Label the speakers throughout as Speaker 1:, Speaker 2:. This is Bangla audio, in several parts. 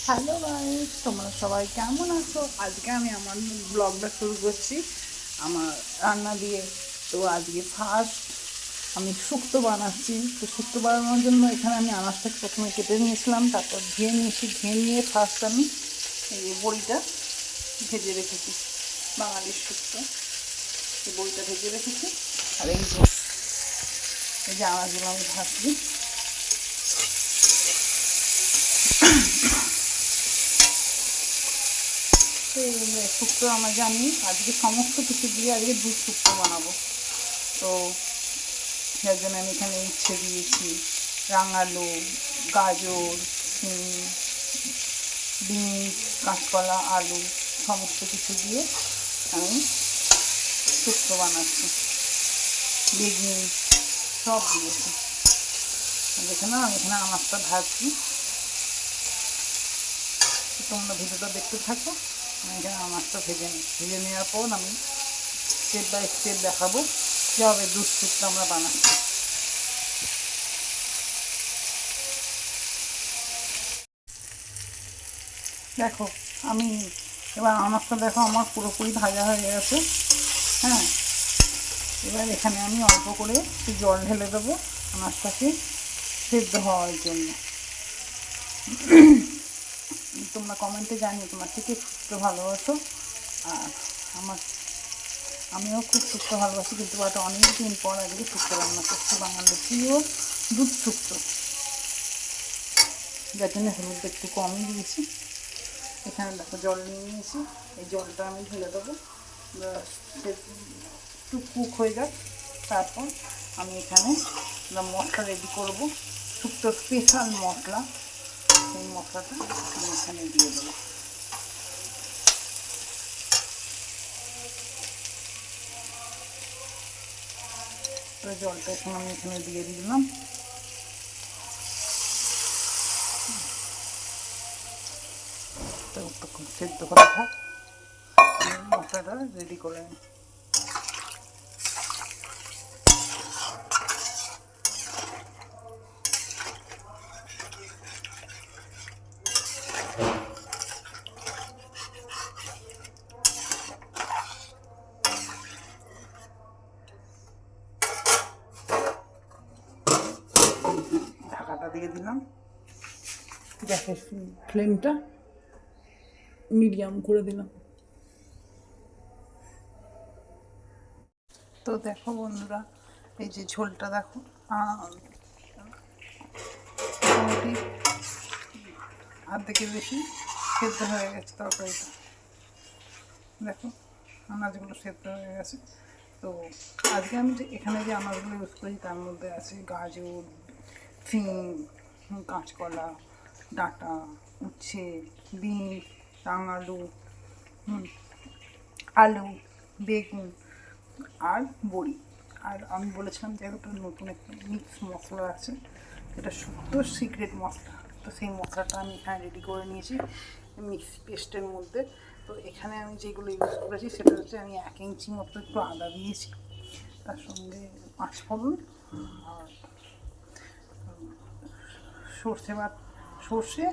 Speaker 1: হ্যালো গাইস, তোমরা সবাই কেমন আছো? আজকে আমি আমার ব্লগটা শুরু করছি আমার রান্না দিয়ে। তো আজকে ফার্স্ট আমি শুক্তো বানাচ্ছি। তো শুক্তো বানানোর জন্য এখানে আমি আনাজটাকে প্রথমে কেটে নিয়েছিলাম, তারপর ধুয়ে নিয়েছি। ধুয়ে নিয়ে ফার্স্ট আমি এই বড়িটা ভেজে রেখেছি, বাঙালির শুক্তো। এই বড়িটা ভেজে রেখেছি। আর এই যে আনাজগুলো আমি ভাজছি। শুক্তো আমরা জানি আজকে সমস্ত কিছু দিয়ে আজকে দুধ শুক্তো বানাবো। তো যার জন্য আমি এখানে উচ্ছে দিয়েছি, রাঙালু, গাজর, বিনস, কাঁচকলা, আলু সমস্ত কিছু দিয়ে আমি শুক্তো বানাচ্ছি। বেগুন সব দিয়েছি। দেখে না, আমি এখানে আনাজটা ভাজছি। তোমরা ভিডিওটা দেখতে থাকো। আমি এখানে আনাজটা ভেজে নেওয়ার পর আমি স্টেপ বাই স্টেপ দেখাবো কীভাবে দুধ শুক্তো আমরা বানাচ্ছি। দেখো, আমি এবার আনাজটা দেখো আমার পুরোপুরি ভাজা হয়ে গেছে। হ্যাঁ, এবার এখানে আমি অল্প করে একটু জল ঢেলে দেবো আনাজটাকে সেদ্ধ হওয়ার জন্য। তোমরা কমেন্টে জানিও তোমরা কে কে শুক্তো ভালোবাসো। আর আমিও খুব শুক্তো ভালোবাসি, কিন্তু এটা অনেক দিন পর আজকে শুক্তো রান্না করছি, বাঙালির প্রিয় দুধ শুক্তো। যার জন্য হলুদটা একটু কমই দিয়েছি। এখানে দেখো জল নিয়ে নিয়েছি, এই জলটা আমি ঢেলে দেবো। একটু কুক হয়ে যাক, তারপর আমি এখানে মশলা রেডি করব, শুক্তো স্পেশাল মশলা। সেই মশলাটা আমি এখানে দিয়ে দেবো। তো জলটা এখন আমি এখানে দিয়ে দিলাম। তো তখন সেদ্ধ করে থাক, মশলাটা রেডি করে নিই। ঢাকাটা দিয়ে দিলাম, গ্যাসের ফ্লেমটা মিডিয়াম করে দিলাম। তো দেখো বন্ধুরা, এই যে ঝোলটা দেখো মোটামুটি অর্ধেকের বেশি সেদ্ধ হয়ে গেছে তরকারিটা। দেখো আনাজগুলো সেদ্ধ হয়ে গেছে। তো আজকে আমি যে এখানে যে আনাজগুলো ইউজ করি তার মধ্যে আছে গাজর, কাঁচকলা, ডাঁটা, উচ্ছে, বিনস, রাঙালু, আলু, বেগুন আর বড়ি। আর আমি বলেছিলাম যে একটা নতুন একটা মিক্স মশলা আছে, এটা শুক্তোর সিক্রেট মশলা। তো সেই মশলাটা আমি এখানে রেডি করে নিয়েছি মিক্স পেস্টের মধ্যে। তো এখানে আমি যেগুলো ইউজ করেছি সেটা হচ্ছে আমি 1 ইঞ্চি মতো একটু আদা দিয়েছি, তার সঙ্গে 5 ফোড়ন আর সর্ষে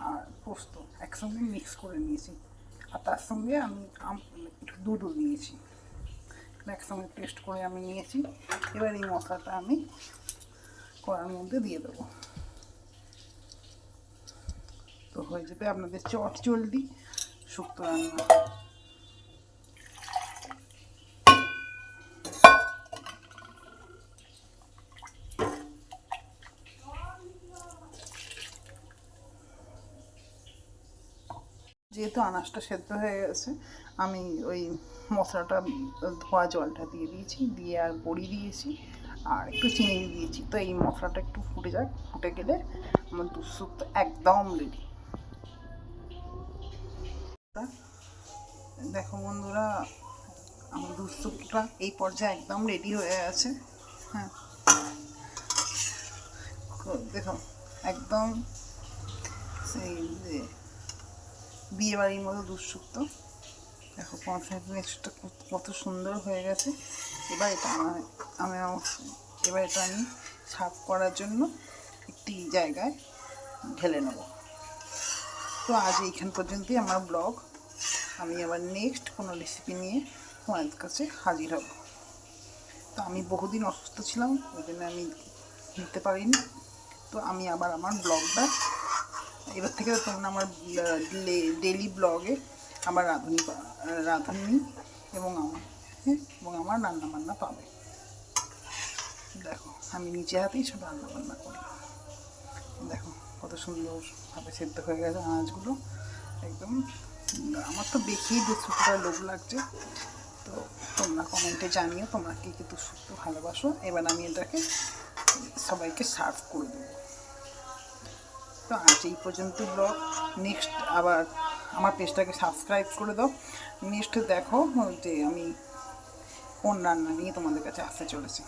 Speaker 1: আর পোস্ত একসঙ্গে মিক্স করে নিয়েছি। আর তার সঙ্গে আমি একটু দুধও দিয়েছি, একসঙ্গে পেস্ট করে আমি নিয়েছি। এবার এই মশলাটা আমি কড়ার মধ্যে দিয়ে দেবো। তো হয়ে যাবে আপনাদের চটজলদি শুক্তো রান্না। যেহেতু আনাজটা সেদ্ধ হয়ে গেছে, আমি ওই মশলাটা ধোয়া জলটা দিয়ে দিয়েছি, দিয়ে আর বড়ি দিয়েছি আর একটু চিনি দিয়েছি। তো এই মশলাটা একটু ফুটে যাক, ফুটে গেলে আমার দুধ শুক্তো একদম রেডি। দেখো বন্ধুরা, আমার দুধ শুক্তোটা এই পর্যায়ে একদম রেডি হয়ে আছে। হ্যাঁ, দেখো একদম সেই বিয়ে বাড়ির মতো দুধ শুক্তো। দেখো কনফিডেন্সটা কত সুন্দর হয়ে গেছে। এবার এটা আমি সার্ভ করার জন্য একটি জায়গায় ঢেলে নেব। তো তো আজ এইখান পর্যন্তই আমার ব্লগ। আমি আবার নেক্সট কোনো রেসিপি নিয়ে তোমাদের কাছে হাজির হব। তো আমি বহুদিন অসুস্থ ছিলাম, ওই জন্য আমি দিতে পারিনি। তো আমি আবার আমার ব্লগটা এবার থেকে তোমরা আমার ডেলি ব্লগে আমার রাঁধুনি এবং আমার রান্নাবান্না পাবে। দেখো আমি নিজে হাতেই সব রান্নাবান্না করি। দেখো কত সুন্দরভাবে সেদ্ধ হয়ে গেছে আনাজগুলো, একদম আমার তো দেখেই শুক্তোটা লোভ লাগছে। তো তোমরা কমেন্টে জানিও তোমরা কে কে শুক্তো ভালোবাসো। এবার আমি এটাকে সবাইকে সার্ভ করে দেবো। তো আজ এই পর্যন্ত ব্লগ। নেক্সট আবার আমার পেজটাকে সাবস্ক্রাইব করে দাও। নেক্সট দেখো যে আমি কোন রান্না নিয়ে তোমাদের কাছে আসতে চলেছি।